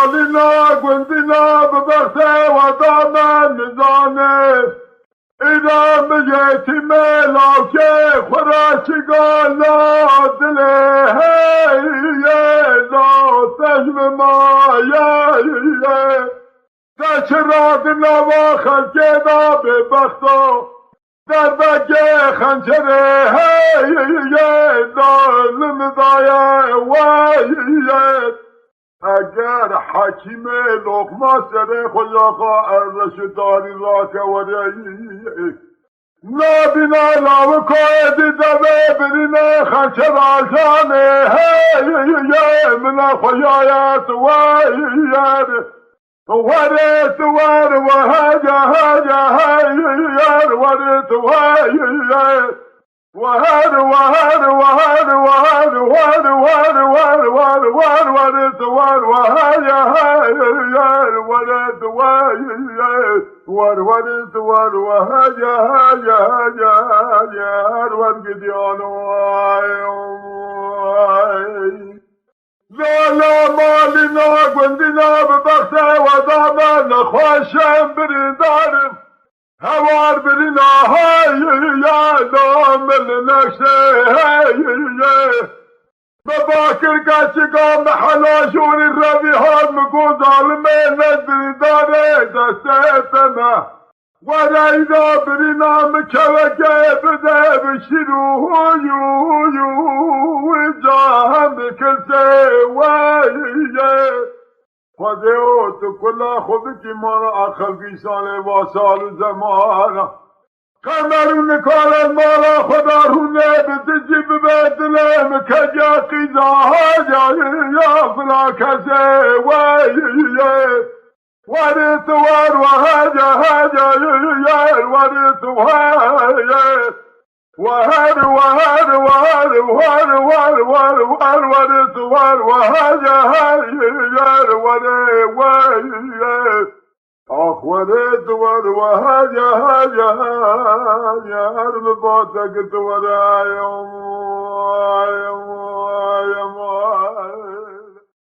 مالنا گندنا ببرسه و دامن نزانه اینا میگه ملاکه خورشگالا دله لا سجم مایه چراغ نوا خلکه دا به بختا در بگه خنجره ظالم دایه ویه اگر حکیم لقمه سره خدا خواه ارزش داری را که وریه نابینا لاو کوه دیده برینه خنچر آجانه من خویایت ویه ورث ور وهجا هجا هير ورث وهر وهر وهر وهر وهر وهر وهر وهر وهر وهر ورث ور وهجا هير ورث وهر ور ورث ور وهجا هجا هجا هجا ورقديان لالا مالنا گندنا ببخشه و دامن خوشم بریدارم هوار برینا های یا دامن نقشه بباکر کچگاه محلاشون روی ها مگو ظالمه ندریداره دستتمه ورایدا برینا مکوکه بده بشیرو جاهم کلسه ویه خودهو تو کلا خود که مارا آخر کی سال و سال زمانا کمرون کارن مارا خدا رونه بتجی ببدله مکجا قیزاها یا فلا کسه ویه ورث ور وهجا هجا يا ورث وهر وهر وهر وهر وهر وهر وهر وهر ورث ور وهجا هجا ور آخ ورث ور وهجا هجا يا بباتك تورايم